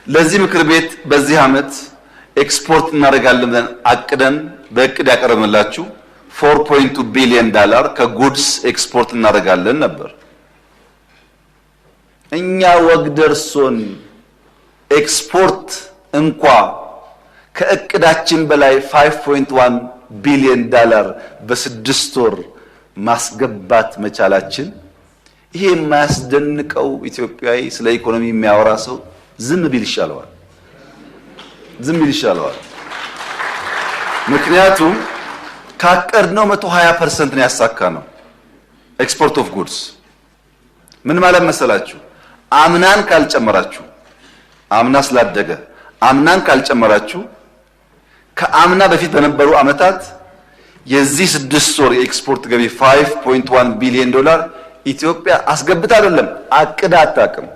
ለዚህ ምክር ቤት በዚህ ዓመት ኤክስፖርት እናደርጋለን ብለን አቅደን በእቅድ ያቀረብንላችሁ $4.2 ቢሊዮን ከጉድስ ኤክስፖርት እናደርጋለን ነበር። እኛ ወግ ደርሶን ኤክስፖርት እንኳ ከእቅዳችን በላይ $5.1 ቢሊዮን በስድስት ወር ማስገባት መቻላችን ይሄ የማያስደንቀው ኢትዮጵያዊ ስለ ኢኮኖሚ የሚያወራ ሰው ዝም ቢል ይሻለዋል። ምክንያቱም ካቀድነው 120% ነው ያሳካነው። ኤክስፖርት ኦፍ ጉድስ ምን ማለት መሰላችሁ? አምናን ካልጨመራችሁ፣ አምና ስላደገ አምናን ካልጨመራችሁ ከአምና በፊት በነበሩ ዓመታት የዚህ 6 ወር የኤክስፖርት ገቢ $5.1 ቢሊዮን ኢትዮጵያ አስገብታ አይደለም አቅዳ አታውቅም።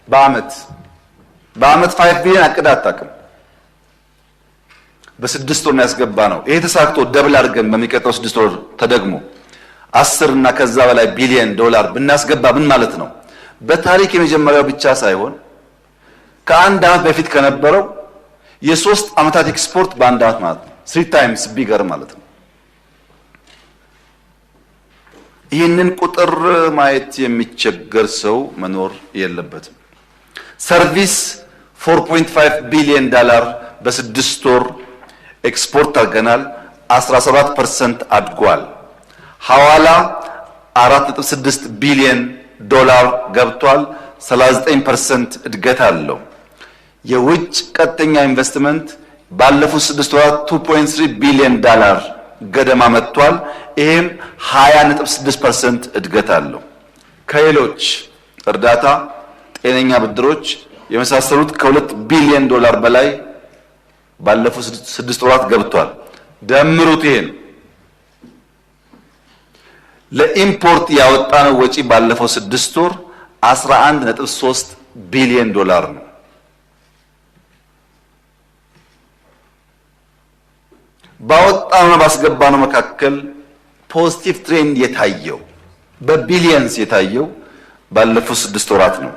በአመት 5 ቢሊዮን አቅዳ አታውቅም። በስድስት ወር ነው ያስገባ ነው። ይሄ ተሳክቶ ደብል አድርገን በሚቀጥለው 6 ወር ተደግሞ 10 እና ከዛ በላይ ቢሊዮን ብናስገባ ምን ማለት ነው? በታሪክ የመጀመሪያው ብቻ ሳይሆን ከአንድ ዓመት በፊት ከነበረው የ3 ዓመታት ኤክስፖርት በአንድ ዓመት ማለት ነው 3 ታይምስ ቢገር ማለት ነው። ይህንን ቁጥር ማየት የሚቸገር ሰው መኖር የለበትም። ሰርቪስ $4.5 ቢሊዮን በስድስት ወር ኤክስፖርት አድርገናል። 17% አድጓል። ሐዋላ $4.6 ቢሊዮን ገብቷል። 39% እድገት አለው። የውጭ ቀጥተኛ ኢንቨስትመንት ባለፉት 6 ወራት $2.3 ቢሊዮን ገደማ መጥቷል። ይሄም 20.6% እድገት አለው። ከሌሎች እርዳታ፣ ጤነኛ ብድሮች የመሳሰሉት $2 ቢሊዮን በላይ ባለፉት 6 ወራት ገብቷል። ደምሩት። ይሄን ለኢምፖርት ያወጣነው ወጪ ባለፈው 6 ወር $11.3 ቢሊዮን ነው። ባወጣነው ባስገባነው መካከል ፖዚቲቭ ትሬንድ የታየው በቢሊየንስ የታየው ባለፉት 6 ወራት ነው።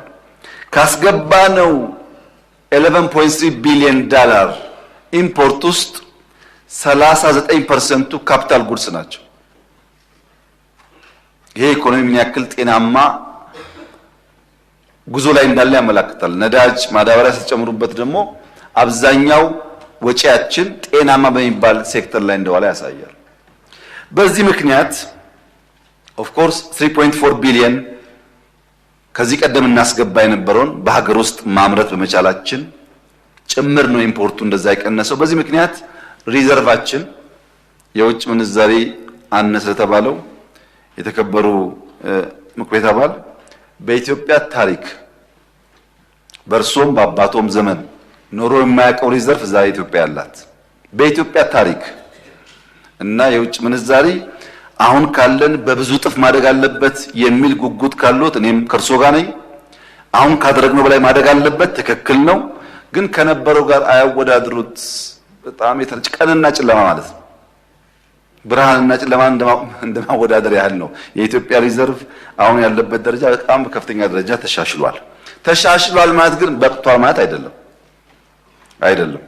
ካስገባነው $11.3 ቢሊዮን ኢምፖርት ውስጥ 39% ካፒታል ጉድስ ናቸው። ይሄ ኢኮኖሚ ምን ያክል ጤናማ ጉዞ ላይ እንዳለ ያመለክታል። ነዳጅ፣ ማዳበሪያ ሲጨምሩበት ደግሞ አብዛኛው ወጪያችን ጤናማ በሚባል ሴክተር ላይ እንደዋለ ያሳያል። በዚህ ምክንያት ኦፍ ኮርስ 3.4 ቢሊዮን ከዚህ ቀደም እናስገባ የነበረውን በሀገር ውስጥ ማምረት በመቻላችን ጭምር ነው ኢምፖርቱ እንደዛ የቀነሰው። በዚህ ምክንያት ሪዘርቫችን የውጭ ምንዛሪ አነሰ ተባለው የተከበሩ ምክር ቤት አባል በኢትዮጵያ ታሪክ በርሶም በአባቶም ዘመን ኖሮ የማያውቀው ሪዘርቭ ዛሬ ኢትዮጵያ ያላት በኢትዮጵያ ታሪክ እና የውጭ ምንዛሪ አሁን ካለን በብዙ ጥፍ ማደግ አለበት የሚል ጉጉት ካሉት እኔም ከርሶ ጋር ነኝ። አሁን ካደረግነው በላይ ማደግ አለበት፣ ትክክል ነው። ግን ከነበረው ጋር አያወዳድሩት። በጣም ቀንና ጨለማ ማለት ነው። ብርሃንና ጨለማ እንደማወዳደር ያህል ነው። የኢትዮጵያ ሪዘርቭ አሁን ያለበት ደረጃ በጣም በከፍተኛ ደረጃ ተሻሽሏል ማለት ግን በቅቷል ማለት አይደለም።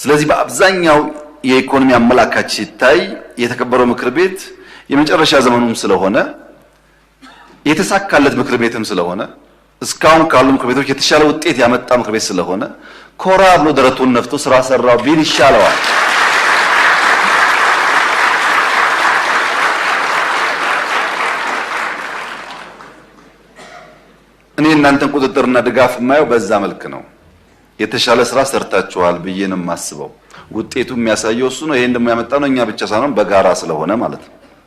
ስለዚህ በአብዛኛው የኢኮኖሚ አመላካች ሲታይ የተከበረው ምክር ቤት የመጨረሻ ዘመኑም ስለሆነ የተሳካለት ምክር ቤትም ስለሆነ እስካሁን ካሉ ምክር ቤቶች የተሻለ ውጤት ያመጣ ምክር ቤት ስለሆነ ኮራ ብሎ ደረቱን ነፍቶ ስራ ሰራው ቢል ይሻለዋል። እኔ እናንተን ቁጥጥርና ድጋፍ የማየው በዛ መልክ ነው። የተሻለ ስራ ሰርታችኋል ብዬ ነው የማስበው። ውጤቱ የሚያሳየው እሱ ነው። ይሄን ደግሞ ያመጣነው እኛ ብቻ ሳይሆን በጋራ ስለሆነ ማለት ነው።